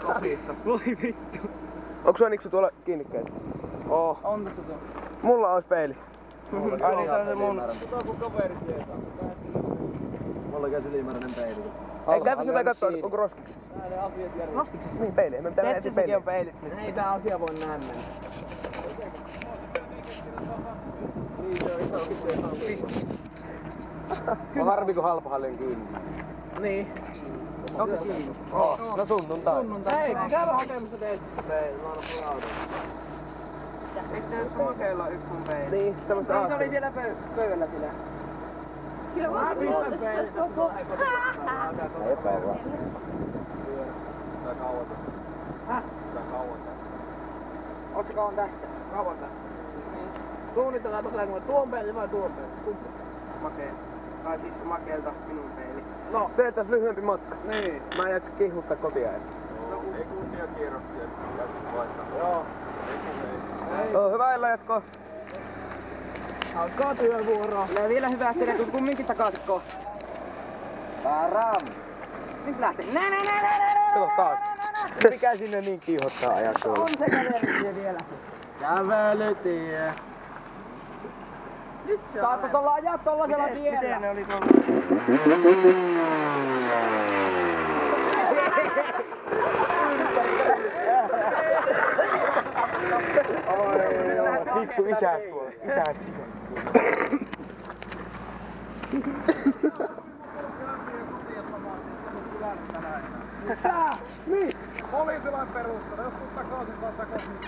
Tosissaan. Voi vittu. Onko sulla Niksu tuolla kiinnikkeet? Oo. On tässä tuo. Mulla olisi peili. Ai niin, se on se mun. Kato kun kaveri tietää. Mulla käy ylimääräinen peili. Ei käypä sitä katsoa, onko roskiksessa. Roskiksessa? Niin, peili. Me pitää mennä etsiä peiliä. on peilit. Ei tää asia voi nähdä. On harmi kun halpahallin kiinni. Niin. Onko kiinni? No sunnuntai. Hei, käydä hakemassa teistä peili. Mä annan sulle auton. Itse asiassa Makeilla on yksi mun peili. Niin, sitä musta Se oli siellä pöydällä sillä. Kyllä mä pistän peili koko. Epävää. Tää kauan tässä. Häh? Tää kauan tässä. Oot se kauan tässä? Kauan tässä. Niin. Suunnitellaanpa lähdekö tuon peili vai tuon peili? Kumpi? Makeen. Tai siis Makeelta minun peili. No, teetäs lyhyempi matka. Niin. Mä en jaksa kihuttaa kotia. Joo, ei kunnia kierroksia. Jättä vaihtaa. Joo. Joo, hyvää illan jatkoa. Alkaa työvuoro. Tulee vielä hyvästi, ne tulet kumminkin takaisin kohta. Param. Nyt lähtee. Kato taas. Mikä sinne niin kiihottaa ajaa tuolla? On se kävelytie vielä. Kävelytie. Nyt se Saatko tuolla ajaa tollasella tiellä? Miten ne oli tuolla? Niksu isäs tuolla. Isäs. Miksi? Poliisilain perusteella. Jos tuut takaisin, saat sä kosmista.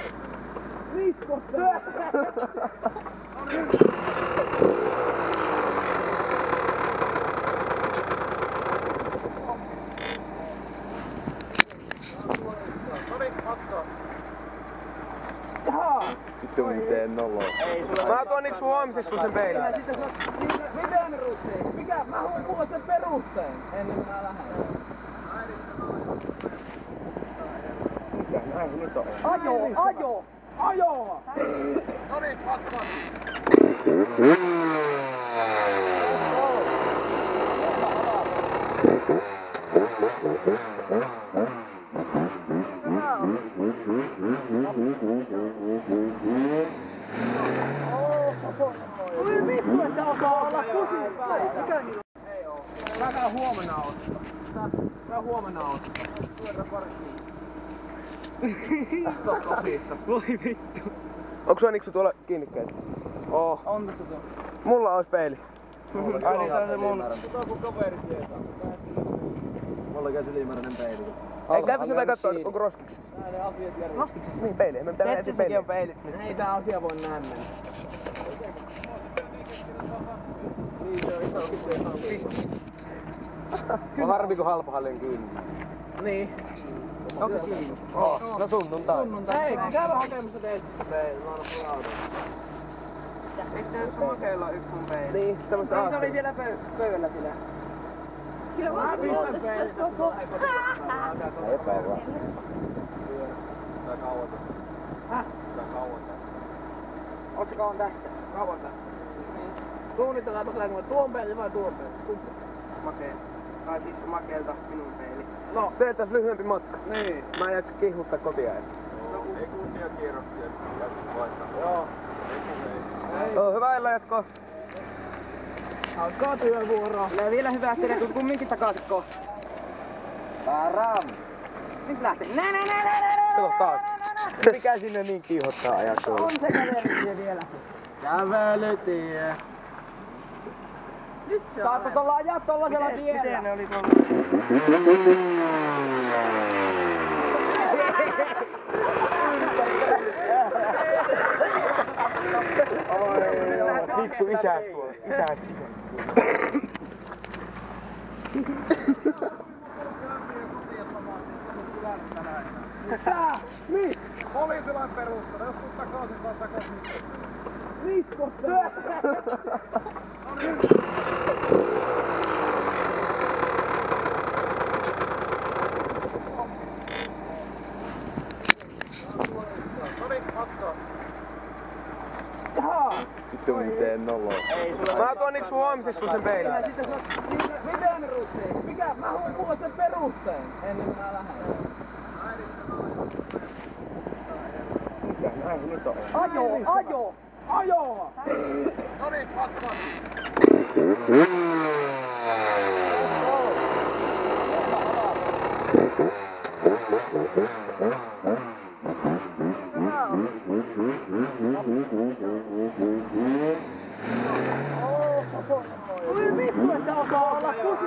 Niskosta! Noniin, matkaa. Vittu miten noloa. Mä tuon Niksu huomiseksi sun sen peilin. Miten russi? Mikä? Mä haluan kuulla sen perusteen ennen kuin mä lähden. Ajo! Noniin, matkaa. Oi vittu, että osaa olla kusinpäin. Mikä niillä on? Ei oo. Mä käyn huomenna ottaa. Käyn huomenna ottaa. Tuoda parkkiin. Tosissaan. Voi vittu. Onko sulla Niksu tuolla kiinnikkeet? Oo. On tässä tuo. Mulla olisi peili. Ai niin, se on se mun. Kato kun kaveri tietää. Mulla käy ylimääräinen peili. Ei käypä sitä katsoa, onko roskiksessa. Roskiksessa? Niin, peili. Me pitää mennä etsiä peiliä. on peilit. Ei tää asia voi nähdä. On harmi kun halpahallin kiinni. Niin. Onko kiinni? No sunnuntai. Hei, käydä hakemassa teistä peili. Mä annan sulle auton. Itse asiassa Makeilla on yksi mun peili. Niin, sitä musta Se oli siellä pöydällä sillä. Kyllä mä pistän peili koko. Epävää. Tää kauan tässä. Häh? Tää kauan tässä. Oot se kauan tässä? Kauan tässä. Niin. Suunnitellaanpa lähdekö tuon peili vai tuon peili? Kumpi? Makeen. Tai siis Makeelta minun peili. No, teetäs lyhyempi matka. Niin. Mä en jaksa kihuttaa kotia. Joo, ei kunnia kierroksia. Jättä vaihtaa. Joo. Joo, hyvää illan jatkoa. Alkaa työvuoro. Tulee vielä hyvästi, ne tulet kumminkin takaisin kohta. Param. Nyt lähtee. Kato taas. Mikä sinne niin kiihottaa ajaa tuolla? On se kävelytie vielä. Kävelytie. Nyt se Saatko tuolla ajaa tollasella tiellä? Miten ne oli tuolla? Niksu isäs tuolla. Isäs. Miksi? Poliisilain perusteella. Jos tuut takaisin, saat sä kosmista. Niskosta! Noniin, matkaa. Vittu Vittu miten noloa. Mä tuon niks huomiseksi sun sen peilin. Miten Russi? Mikä? Mä haluan kuulla sen perusteen ennen kuin mä lähden. Mikä näin nyt on? Ajo! No niin, pakko. Oi vittu, että osaa olla kusi.